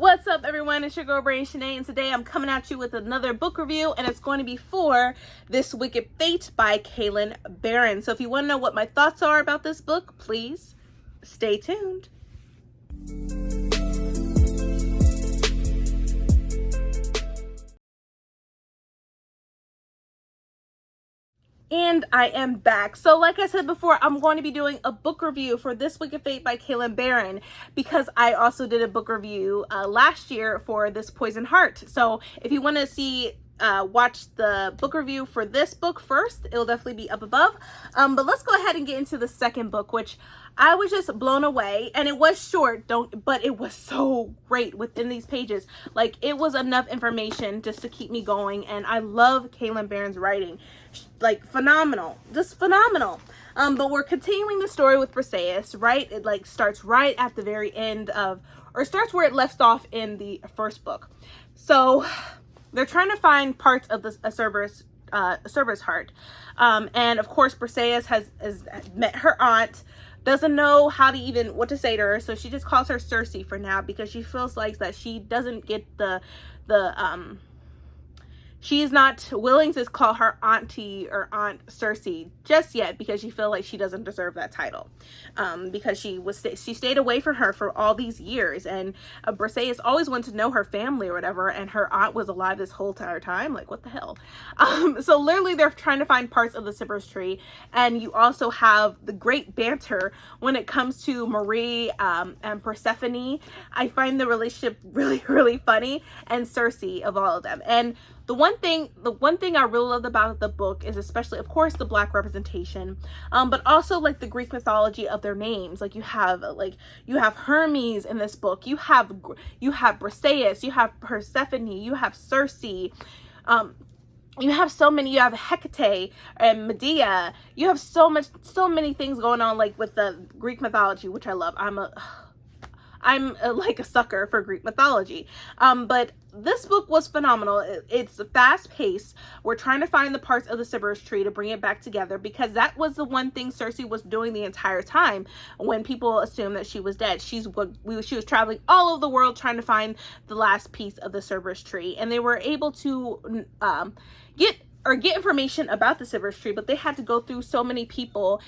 What's up, everyone? It's your girl Brain Shanae, and today I'm coming at you with another book review, and it's going to be for This Wicked Fate by Kaylnn Bayron. So if you want to know what my thoughts are about this book, please stay tuned. And I am back. So like I said before, I'm going to be doing a book review for This Wicked Fate by Kaylnn Bayron because I also did a book review last year for This Poison Heart. So if you want to see watch the book review for this book first, it'll definitely be up above. But let's go ahead and get into the second book, which I was just blown away. And it was short, but it was so great within these pages. Like, it was enough information just to keep me going. And I love Kaylnn Bayron's writing. Like, phenomenal, just phenomenal. But we're continuing the story with Briseis, right? It like starts right at the very end of, or starts where it left off in the first book. So they're trying to find parts of the Cerberus heart. And of course, Briseis has met her aunt, doesn't know how to even what to say to her, so she just calls her Cersei for now because she feels like that she doesn't get she's not willing to call her auntie or Aunt Cersei just yet because she feels like she doesn't deserve that title. Because she stayed away from her for all these years, and Briseis always wanted to know her family or whatever, and her aunt was alive this whole entire time. Like, what the hell? So literally they're trying to find parts of the cypress tree, and you also have the great banter when it comes to Marie and Persephone. I find the relationship really, really funny, and Cersei of all of them. And the one thing I really loved about the book is especially, of course, the Black representation, but also like the Greek mythology of their names. Like you have Hermes in this book, you have Briseis, you have Persephone, you have Cersei, you have so many, you have Hecate and Medea. You have so many things going on, like with the Greek mythology, which I love. I'm like a sucker for Greek mythology. But this book was phenomenal. It's fast paced. We're trying to find the parts of the cypress tree to bring it back together, because that was the one thing Cersei was doing the entire time when people assumed that she was dead. She was traveling all over the world trying to find the last piece of the cypress tree, and they were able to get information about the cypress tree, but they had to go through so many people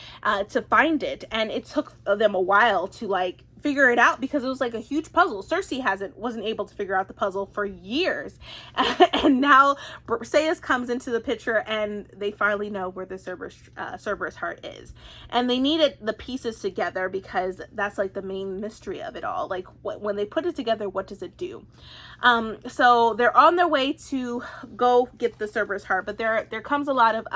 to find it, and it took them a while to like figure it out because it was like a huge puzzle. Cersei wasn't able to figure out the puzzle for years, and now Briseis comes into the picture, and they finally know where the Cerberus heart is, and they needed the pieces together because that's like the main mystery of it all. Like, when they put it together, what does it do? So they're on their way to go get the Cerberus heart, but there comes a lot of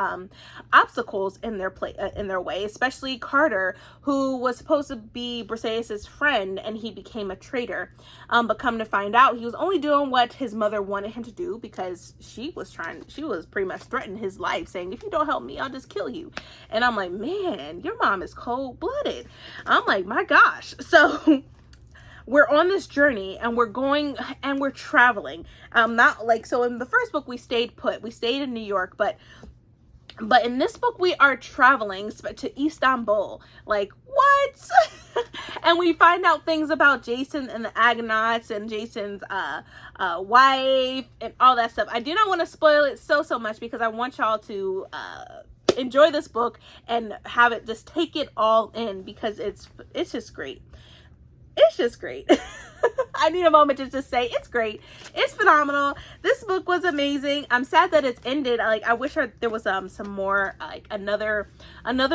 obstacles in their way, especially Carter, who was supposed to be Briseis's friend, and he became a traitor. But come to find out, he was only doing what his mother wanted him to do, because she was pretty much threatening his life, saying, if you don't help me, I'll just kill you. And I'm like, man, your mom is cold-blooded. I'm like, my gosh. So we're on this journey, and we're traveling. Not like, so in the first book we stayed put. We stayed in New York, but in this book we are traveling to Istanbul. Like, what? And we find out things about Jason and the Agonauts and Jason's wife and all that stuff. I do not want to spoil it so much because I want y'all to enjoy this book and have it, just take it all in, because it's just great. It's just great. I need a moment to just say it's great. It's phenomenal. This book was amazing. I'm sad that it's ended. Like, I wish there was some more, like another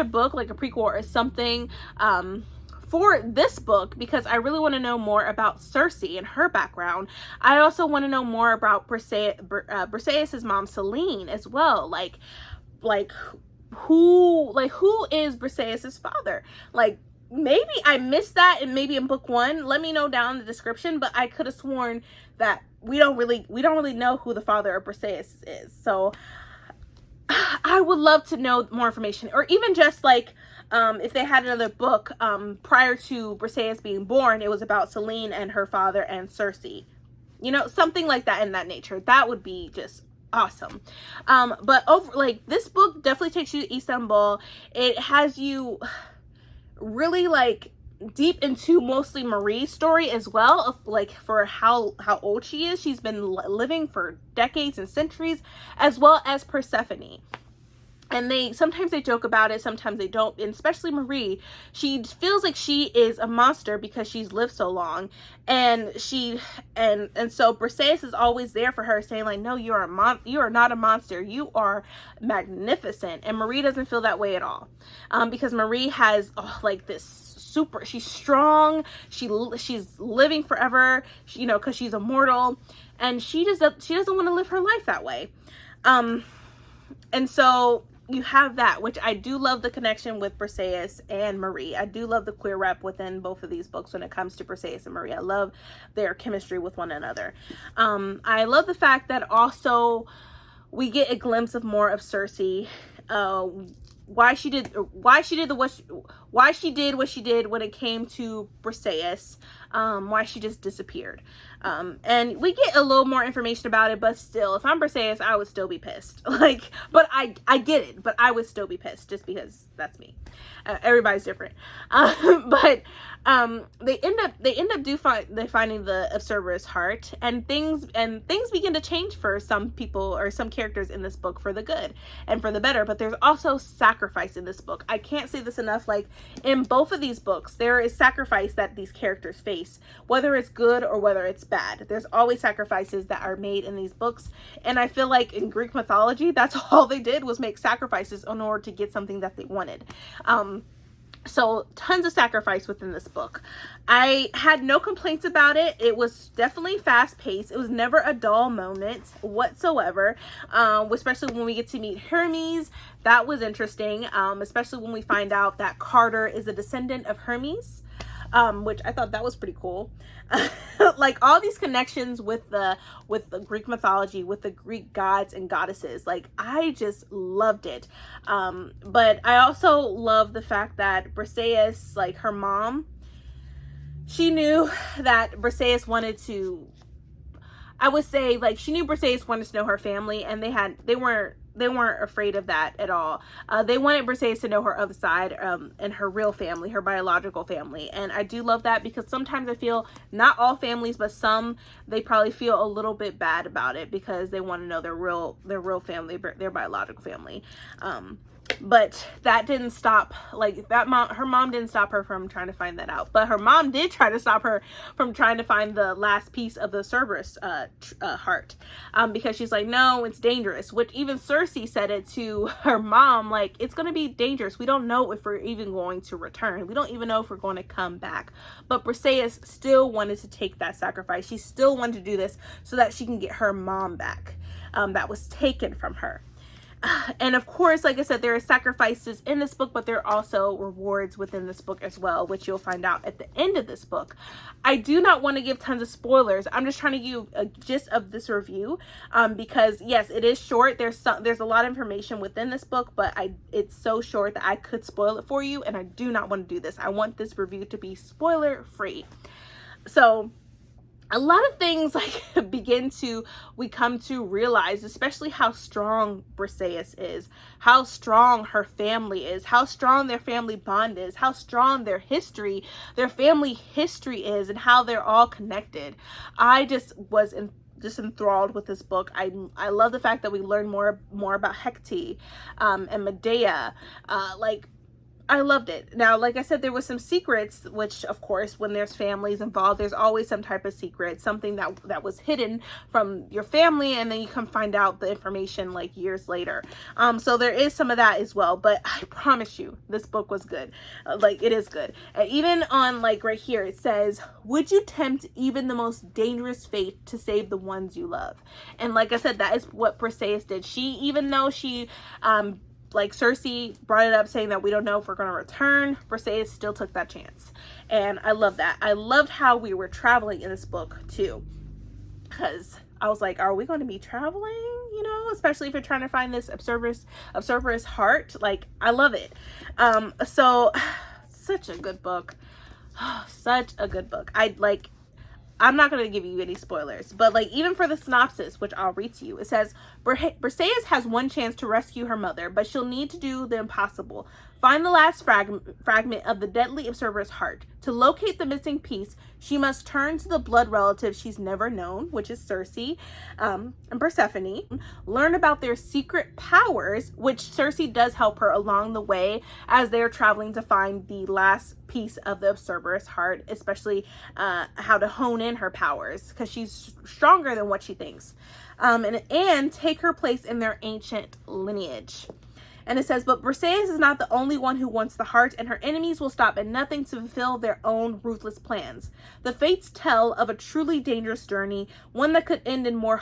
book, like a prequel or something for this book, because I really want to know more about Cersei and her background. I also want to know more about Briseis's mom, Selene, as well. Like who is Briseis's father? Like, maybe I missed that, and maybe in book one, let me know down in the description, but I could have sworn that we don't really know who the father of Briseis is. So I would love to know more information, or even just like if they had another book prior to Briseis being born, it was about Selene and her father and Cersei, you know, something like that, in that nature. That would be just awesome. But this book definitely takes you to Istanbul. It has you really like deep into mostly Marie's story as well, of like for how old she is. She's been living for decades and centuries, as well as Persephone. And sometimes they joke about it, sometimes they don't. And especially Marie, she feels like she is a monster because she's lived so long. And so Briseis is always there for her, saying like, no, you are not a monster. You are magnificent. And Marie doesn't feel that way at all. Because Marie has like this she's strong. She's living forever, because she's immortal. And she doesn't want to live her life that way. And so you have that, which I do love the connection with Briseis and Marie. I do love the queer rep within both of these books when it comes to Briseis and Marie. I love their chemistry with one another. I love the fact that also we get a glimpse of more of Cersei, why she did what she did when it came to Briseis, why she just disappeared. And we get a little more information about it, but still, if I'm Briseis, I would still be pissed. But I get it, but I would still be pissed just because that's me. Everybody's different. But they end up finding the Observer's heart, and things begin to change for some people or some characters in this book for the good and for the better. But there's also sacrifice in this book. I can't say this enough. Like, in both of these books, there is sacrifice that these characters face, whether it's good or whether it's bad. There's always sacrifices that are made in these books, and I feel like in Greek mythology, that's all they did was make sacrifices in order to get something that they wanted. So tons of sacrifice within this book. I had no complaints about it. It was definitely fast paced. It was never a dull moment whatsoever, especially when we get to meet Hermes. That was interesting, especially when we find out that Carter is a descendant of Hermes, which I thought that was pretty cool. Like, all these connections with the Greek mythology, with the Greek gods and goddesses, like, I just loved it. But I also love the fact that Briseis, like, her mom, she knew that Briseis wanted to, I would say, like, she knew Briseis wanted to know her family, and they weren't afraid of that at all. They wanted Briseis to know her other side, and her real family, her biological family. And I do love that, because sometimes I feel, not all families, but some, they probably feel a little bit bad about it because they want to know their real family, their biological family. But that didn't stop, like, her mom didn't stop her from trying to find that out. But her mom did try to stop her from trying to find the last piece of the Cerberus heart, because she's like, no, it's dangerous. Which even Cersei said it to her mom, like, it's going to be dangerous. We don't know if we're even going to return. We don't even know if we're going to come back. But Briseis still wanted to take that sacrifice. She still wanted to do this so that she can get her mom back, that was taken from her. And of course, like I said, there are sacrifices in this book, but there are also rewards within this book as well, which you'll find out at the end of this book. I do not want to give tons of spoilers. I'm just trying to give you a gist of this review, because yes, it is short. There's a lot of information within this book, but it's so short that I could spoil it for you, and I do not want to do this. I want this review to be spoiler free. So a lot of things, like, we come to realize, especially how strong Briseis is, how strong her family is, how strong their family bond is, how strong their family history is, and how they're all connected. I just was enthralled with this book. I love the fact that we learn more about Hecate, and Medea. I loved it. Now, like I said, there was some secrets, which, of course, when there's families involved, there's always some type of secret, something that was hidden from your family, and then you come find out the information like years later. So there is some of that as well, but I promise you, this book was good. It is good. And even on, like, right here, it says, would you tempt even the most dangerous fate to save the ones you love? And like I said, that is what Briseis did. Even though she, like, Cersei brought it up saying that we don't know if we're going to return, Briseis still took that chance. And I love that. I loved how we were traveling in this book too, because I was like, are we going to be traveling? Especially if you're trying to find this Observer's heart. Like, I love it. So such a good book. Such a good book. I'm not going to give you any spoilers, but, like, even for the synopsis, which I'll read to you, it says, Briseis has one chance to rescue her mother, but she'll need to do the impossible, Find the last fragment of the deadly observer's heart. To locate the missing piece, she must turn to the blood relative she's never known, which is Circe and Persephone, learn about their secret powers, which Circe does help her along the way as they're traveling to find the last piece of the observer's heart, especially how to hone in her powers, because she's stronger than what she thinks, and take her place in their ancient lineage. And it says, but Briseis is not the only one who wants the heart, and her enemies will stop at nothing to fulfill their own ruthless plans. The fates tell of a truly dangerous journey, one that could end in more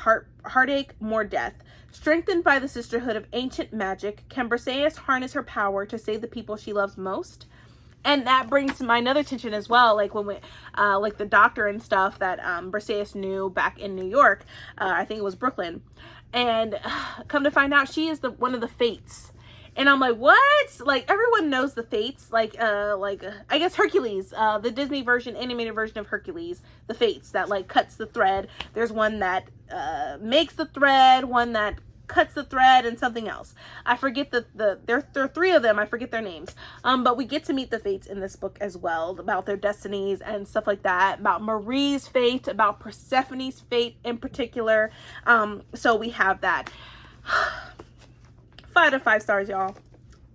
heartache, more death. Strengthened by the sisterhood of ancient magic, can Briseis harness her power to save the people she loves most? And that brings to mind another tension as well, like when we, like the doctor and stuff that Briseis knew back in New York. I think it was Brooklyn. And come to find out, she is one of the fates. And I'm like, what? Like, everyone knows the fates. Like I guess Hercules, the Disney version, animated version of Hercules, the fates that like cuts the thread. There's one that makes the thread, one that cuts the thread, and something else. I forget there are 3 of them. I forget their names. But we get to meet the fates in this book as well, about their destinies and stuff like that, about Marie's fate, about Persephone's fate in particular. So we have that. 5 out of 5 stars, y'all.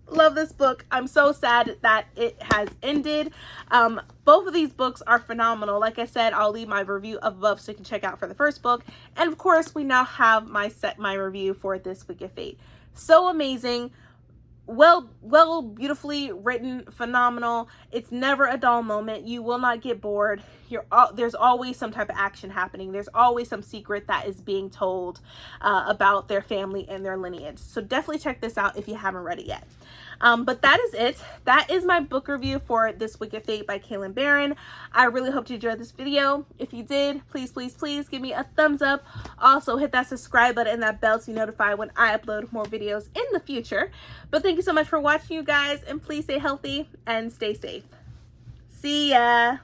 Love this book. I'm so sad that it has ended. Both of these books are phenomenal. Like I said, I'll leave my review above so you can check out for the first book. And of course, we now have my review for This Wicked Fate. So amazing. Well, beautifully written, phenomenal. It's never a dull moment. You will not get bored. There's always some type of action happening. There's always some secret that is being told about their family and their lineage. So definitely check this out if you haven't read it yet. But that is it. That is my book review for This Wicked Fate by Kaylnn Bayron. I really hope you enjoyed this video. If you did, please give me a thumbs up. Also, hit that subscribe button and that bell to be notified when I upload more videos in the future. But thank you so much for watching, you guys, and please stay healthy and stay safe. See ya!